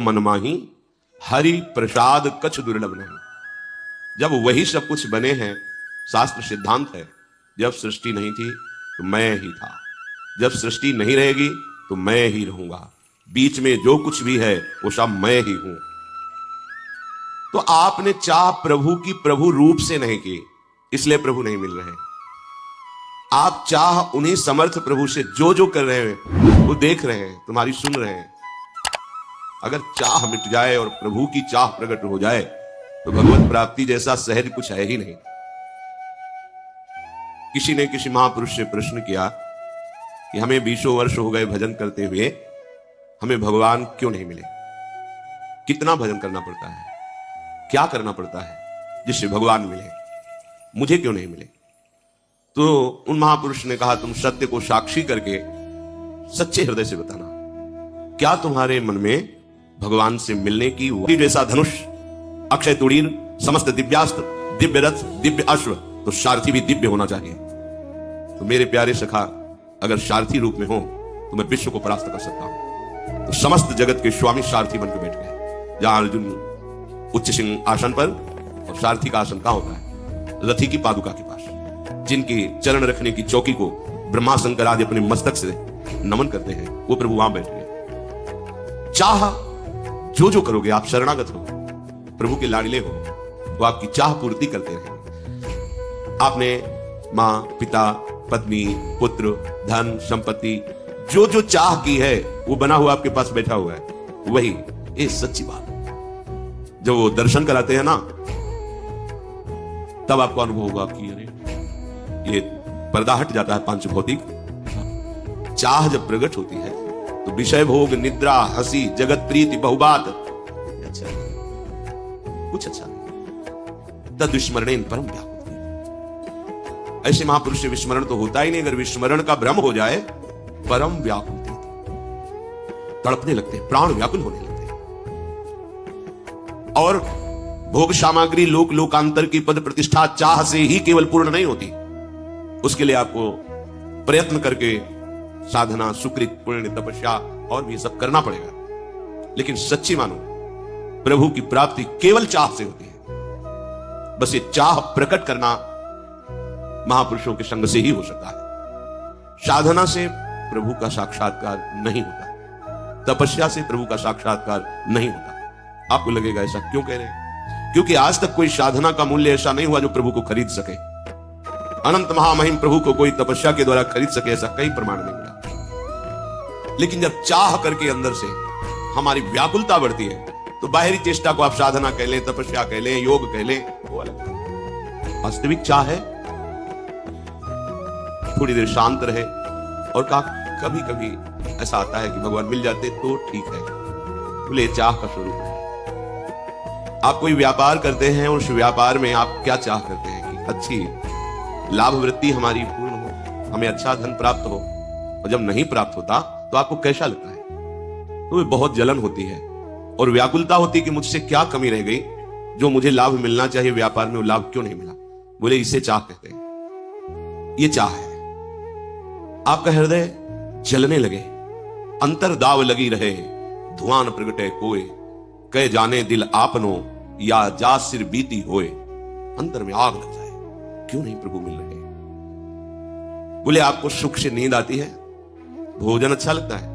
मन माही, हरि प्रसाद कछ दुर्लभ नहीं। जब वही सब कुछ बने हैं, शास्त्र सिद्धांत है, जब सृष्टि नहीं थी तो मैं ही था, जब सृष्टि नहीं रहेगी तो मैं ही रहूंगा, बीच में जो कुछ भी है वो सब मैं ही हूं। तो आपने चाह प्रभु की प्रभु रूप से नहीं की, इसलिए प्रभु नहीं मिल रहे। आप चाह उन्हीं समर्थ प्रभु से जो जो कर रहे हैं वो देख रहे हैं, तुम्हारी सुन रहे हैं। अगर चाह मिट जाए और प्रभु की चाह प्रकट हो जाए तो भगवत प्राप्ति जैसा सहज कुछ है ही नहीं। किसी ने किसी महापुरुष से प्रश्न किया कि हमें 20 वर्ष हो गए भजन करते हुए, हमें भगवान क्यों नहीं मिले? कितना भजन करना पड़ता है, क्या करना पड़ता है जिससे भगवान मिले, मुझे क्यों नहीं मिले? तो उन महापुरुष ने कहा, तुम सत्य को साक्षी करके सच्चे हृदय से बताना, क्या तुम्हारे मन में भगवान से मिलने की जैसा धनुष, अक्षय तुड़ीर, समस्त दिव्यास्त्र, दिव्य रथ, दिव्य अश्व, तो सारथी भी दिव्य होना चाहिए। तो मेरे प्यारे सखा, अगर सारथी रूप में हो तो मैं विश्व को परास्त कर सकता हूं। तो समस्त जगत के स्वामी सारथी बनकर बैठ गए। जहां अर्जुन उच्च सिंह आसन पर, और सारथी का आसन कहां होता है? रथी की पादुका के पास। जिनके चरण रखने की चौकी को ब्रह्मा शंकर आदि अपने मस्तक से नमन करते हैं, वो प्रभु वहां बैठ गए। चाह जो जो करोगे, आप शरणागत हो, प्रभु के लाडले हो, तो आपकी चाह पूर्ति करते रहेंगे। आपने मां, पिता, पत्नी, पुत्र, धन, संपत्ति, जो जो चाह की है वो बना हुआ आपके पास बैठा हुआ है। वही ये सच्ची बात है। जब वो दर्शन कराते हैं ना, तब आपको अनुभव होगा कि अरे ये पर्दा हट जाता है पांच भौतिक। चाह जब प्रकट होती है तो विषय भोग, निद्रा, हंसी, जगत प्रीति, बहुबात अच्छा कुछ अच्छा नहीं। तद विस्मरणेन परम व्याकुल। ऐसे महापुरुष से विस्मरण तो होता ही नहीं। अगर विस्मरण का भ्रम हो जाए, परम व्याकुल तड़पने लगते हैं, प्राण व्याकुल होने लगते हैं। और भोग सामग्री, लोक लोकांतर की पद प्रतिष्ठा चाह से ही केवल पूर्ण नहीं होती। उसके लिए आपको प्रयत्न करके साधना, सुकृत, पुण्य, तपस्या और भी सब करना पड़ेगा। लेकिन सच्ची मानो, प्रभु की प्राप्ति केवल चाह से होती है। बस ये चाह प्रकट करना महापुरुषों के संग से ही हो सकता है। साधना से प्रभु का साक्षात्कार नहीं होता, तपस्या से प्रभु का साक्षात्कार नहीं होता। आपको लगेगा ऐसा क्यों कह रहे हैं? क्योंकि आज तक कोई साधना का मूल्य ऐसा नहीं हुआ जो प्रभु को खरीद सके। अनंत महामहिम प्रभु को कोई तपस्या के द्वारा खरीद सके, ऐसा कई प्रमाण नहीं मिला। लेकिन जब चाह करके अंदर से हमारी व्याकुलता बढ़ती है, तो बाहरी चेष्टा को आप साधना कह लें, तपस्या कह लें, योग कह लें, वो अलग। वास्तविक चाह है थोड़ी देर शांत रहे, और कभी कभी ऐसा आता है कि भगवान मिल जाते तो ठीक है। बोले चाह का स्वरूप है। आप कोई व्यापार करते हैं और उस व्यापार में आप क्या चाह करते हैं कि अच्छी लाभ वृत्ति हमारी पूर्ण हो, हमें अच्छा धन प्राप्त हो। और जब नहीं प्राप्त होता तो आपको कैसा लगता है? तो बहुत जलन होती है और व्याकुलता होती है कि मुझसे क्या कमी रह गई, जो मुझे लाभ मिलना चाहिए व्यापार में वो लाभ क्यों नहीं मिला। बोले इसे चाह कहते हैं। ये चाह है। आपका हृदय जलने लगे, अंतर दाव लगी रहे, धुआं न प्रगटे कोय, कह जाने दिल आपनो, या जा सिर बीती होए। अंतर में आग लग जाए, क्यों नहीं प्रभु मिल रहे? बोले आपको सुख से नींद आती है, भोजन अच्छा लगता है,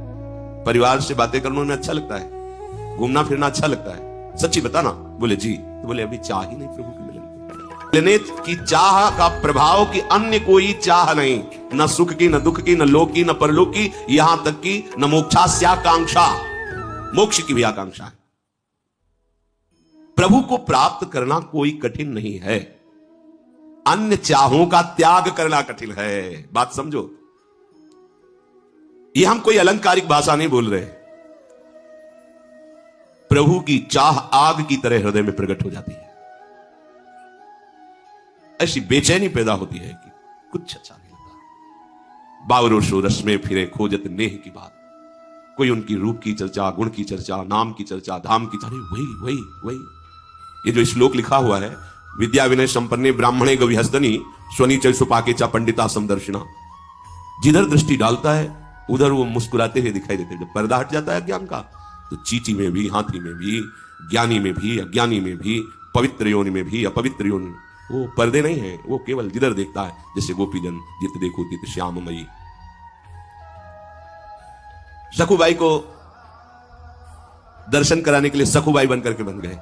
परिवार से बातें करने में अच्छा लगता है, घूमना फिरना अच्छा लगता है, सच्ची बताना। बोले जी। तो बोले अभी चाह ही नहीं प्रभु की मिलने की। चाह का प्रभाव की अन्य कोई चाह नहीं, न सुख की, न दुख की, न लोक की, न परलोक की, यहां तक की न मोक्षास्याकांक्षा, मोक्ष की भी आकांक्षा है। प्रभु को प्राप्त करना कोई कठिन नहीं है, अन्य चाहों का त्याग करना कठिन है। बात समझो, ये हम कोई अलंकारिक भाषा नहीं बोल रहे। प्रभु की चाह आग की तरह हृदय में प्रकट हो जाती है। ऐसी बेचैनी पैदा होती है कि कुछ अच्छा नहीं लगता। बावरोशो रस में फिरे खोजत नेह की बात, कोई उनकी रूप की चर्चा, गुण की चर्चा, नाम की चर्चा, धाम की चर्चा, वही वही वही। ये जो श्लोक लिखा हुआ है, विद्या विनय संपन्ने ब्राह्मणे गविहस्तनी स्वनीचल सुपाके चा पंडिता समदर्शिना, जिधर दृष्टि डालता है उधर वो मुस्कुराते हुए दिखाई देते हैं। जब पर्दा हट जाता है ज्ञान का, तो चींटी में भी, हाथी में भी, ज्ञानी में भी, अज्ञानी में भी, पवित्र योनि में भी, अपवित्र योनि में, वो पर्दे नहीं है, वो केवल जिधर देखता है, जैसे गोपीजन जित देखो तित श्याममयी। सखुबाई को दर्शन कराने के लिए सखुबाई बनकर के बन गए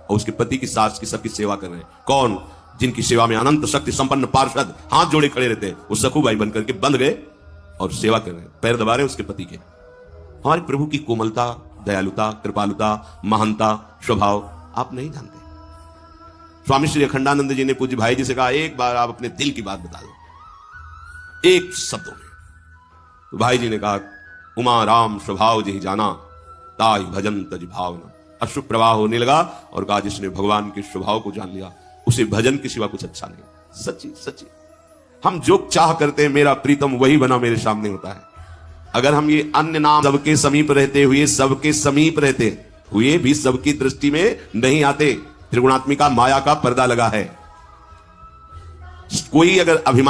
और उसके पति की सास की सबकी सेवा कर रहे हैं। कौन? जिनकी सेवा में अनंत शक्ति संपन्न पार्षद हाथ जोड़े खड़े रहते हैं, वो सखुबाई बनकर के बंध गए और सेवा कर रहे हैं, पैर दबा रहे हैं उसके पति के। हमारे प्रभु की कोमलता, दयालुता, कृपालुता, महानता, स्वभाव आप नहीं जानते। स्वामी श्री अखंडानंद जी ने पूज्य भाई जी से कहा, एक बार आप अपने दिल की बात बता दो एक शब्दों में। तो भाई जी ने कहा, उमा राम स्वभाव जी जाना, ताई भजन तज भावना। अश्रु प्रवाह होने लगा और कहा, जिसने भगवान के स्वभाव को जान लिया उसे भजन के सिवा कुछ अच्छा नहीं। सच्ची सच्ची हम जो चाह करते हैं, मेरा प्रीतम वही बना मेरे सामने होता है। अगर हम ये अन्य नाम सबके समीप रहते हुए, सबके समीप रहते हुए भी सबकी दृष्टि में नहीं आते, त्रिगुणात्मिका माया का पर्दा लगा है। कोई अगर अभिमान